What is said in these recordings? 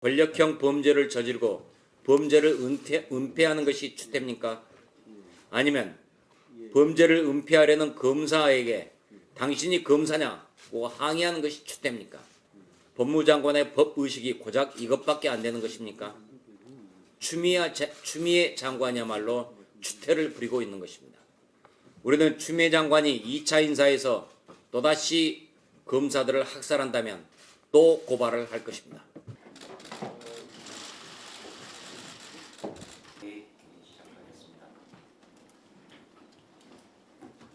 권력형 범죄를 저지르고 범죄를 은폐하는 것이 추태입니까? 아니면 범죄를 은폐하려는 검사에게 당신이 검사냐고 항의하는 것이 추태입니까? 법무장관의 법의식이 고작 이것밖에 안 되는 것입니까? 추미애 장관이야말로 추태를 부리고 있는 것입니다. 우리는 추미애 장관이 2차 인사에서 또다시 검사들을 학살한다면 또 고발을 할 것입니다.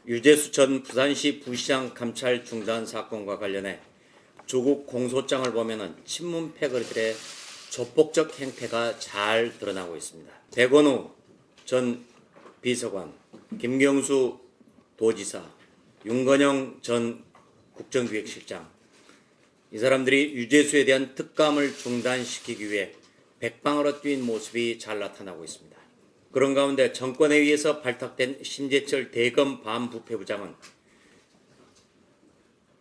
유재수 전 부산시 부시장 감찰 중단 사건과 관련해 조국 공소장을 보면은 친문 패거리들의 조폭적 행태가 잘 드러나고 있습니다. 백원우 전 비서관, 김경수 도지사, 윤건영 전 국정기획실장, 이 사람들이 유재수에 대한 특감을 중단시키기 위해 백방으로 뛴 모습이 잘 나타나고 있습니다. 그런 가운데 정권에 의해서 발탁된 심재철 대검 반부패부장은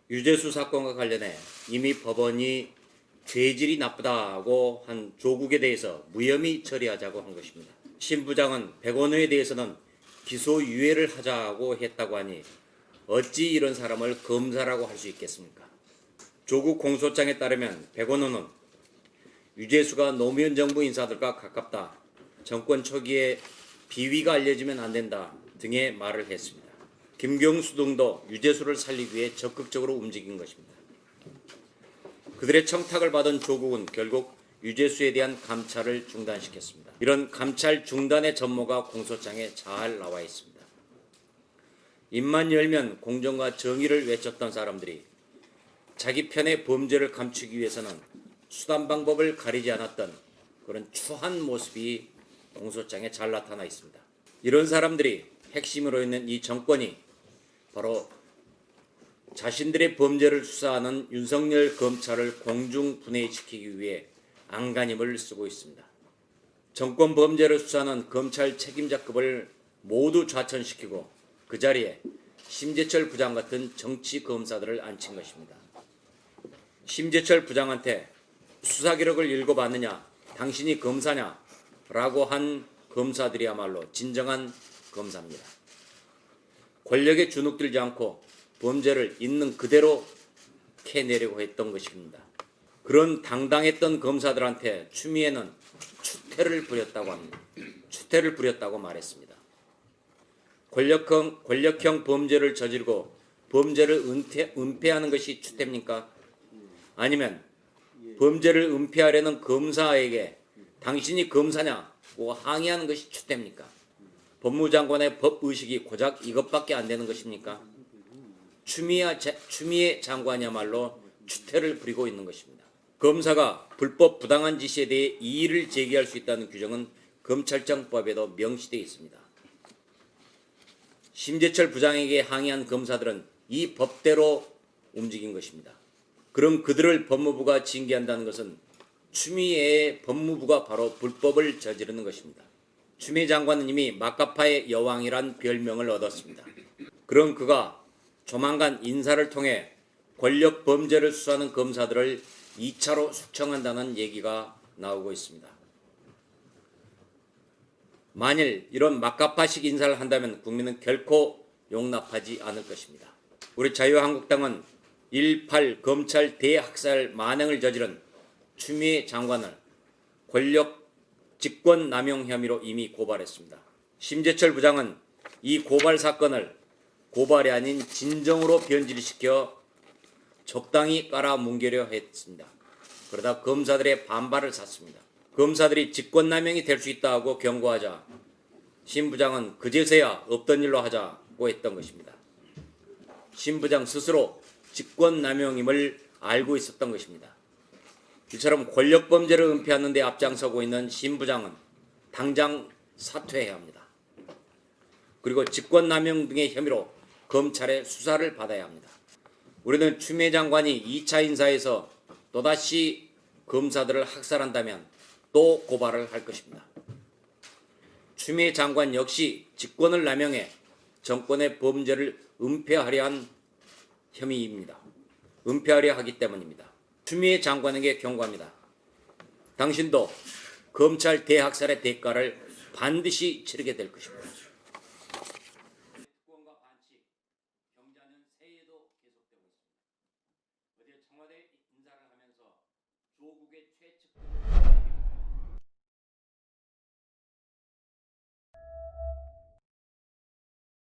유재수 사건과 관련해 이미 법원이 죄질이 나쁘다고 한 조국에 대해서 무혐의 처리하자고 한 것입니다. 심 부장은 백원우에 대해서는 기소유예를 하자고 했다고 하니 어찌 이런 사람을 검사라고 할 수 있겠습니까? 조국 공소장에 따르면 백원우는 유재수가 노무현 정부 인사들과 가깝다, 정권 초기에 비위가 알려지면 안 된다 등의 말을 했습니다. 김경수 등도 유재수를 살리기 위해 적극적으로 움직인 것입니다. 그들의 청탁을 받은 조국은 결국 유재수에 대한 감찰을 중단시켰습니다. 이런 감찰 중단의 전모가 공소장에 잘 나와 있습니다. 입만 열면 공정과 정의를 외쳤던 사람들이 자기 편의 범죄를 감추기 위해서는 수단 방법을 가리지 않았던 그런 추한 모습이 공소장에 잘 나타나 있습니다. 이런 사람들이 핵심으로 있는 이 정권이 바로 자신들의 범죄를 수사하는 윤석열 검찰을 공중분해시키기 위해 안간힘을 쓰고 있습니다. 정권 범죄를 수사하는 검찰 책임자급을 모두 좌천시키고 그 자리에 심재철 부장 같은 정치 검사들을 앉힌 것입니다. 심재철 부장한테 수사 기록을 읽어봤느냐, 당신이 검사냐 라고 한 검사들이야말로 진정한 검사입니다. 권력에 주눅들지 않고 범죄를 있는 그대로 캐내려고 했던 것입니다. 그런 당당했던 검사들한테 추미애는 추태를 부렸다고 합니다. 추태를 부렸다고 말했습니다. 권력형 범죄를 저지르고 범죄를 은폐하는 것이 추태입니까? 아니면 범죄를 은폐하려는 검사에게 당신이 검사냐고 항의하는 것이 추태입니까? 법무장관의 법의식이 고작 이것밖에 안 되는 것입니까? 추미애 장관이야말로 추태를 부리고 있는 것입니다. 검사가 불법 부당한 지시에 대해 이의를 제기할 수 있다는 규정은 검찰청법에도 명시되어 있습니다. 심재철 부장에게 항의한 검사들은 이 법대로 움직인 것입니다. 그럼 그들을 법무부가 징계한다는 것은 추미애의 법무부가 바로 불법을 저지르는 것입니다. 추미애 장관은 이미 막가파의 여왕이란 별명을 얻었습니다. 그럼 그가 조만간 인사를 통해 권력 범죄를 수사하는 검사들을 2차로 숙청한다는 얘기가 나오고 있습니다. 만일 이런 막가파식 인사를 한다면 국민은 결코 용납하지 않을 것입니다. 우리 자유한국당은 1.8 검찰 대학살 만행을 저지른 추미애 장관을 권력 직권 남용 혐의로 이미 고발했습니다. 심재철 부장은 이 고발 사건을 고발이 아닌 진정으로 변질시켜 적당히 깔아뭉개려 했습니다. 그러다 검사들의 반발을 샀습니다. 검사들이 직권남용이 될 수 있다고 경고하자 심 부장은 그제서야 없던 일로 하자고 했던 것입니다. 심 부장 스스로 직권남용임을 알고 있었던 것입니다. 이처럼 권력범죄를 은폐하는 데 앞장서고 있는 심 부장은 당장 사퇴해야 합니다. 그리고 직권남용 등의 혐의로 검찰의 수사를 받아야 합니다. 우리는 추미애 장관이 2차 인사에서 또다시 검사들을 학살한다면 또 고발을 할 것입니다. 추미애 장관 역시 직권을 남용해 정권의 범죄를 은폐하려 한 혐의입니다. 은폐하려 하기 때문입니다. 추미애 장관에게 경고합니다. 당신도 검찰 대학살의 대가를 반드시 치르게 될 것입니다. 특권과 반칙, 경자는 새해에도 계속되고 있습니다. 어제 청와대 인사를 하면서 조국의 최측근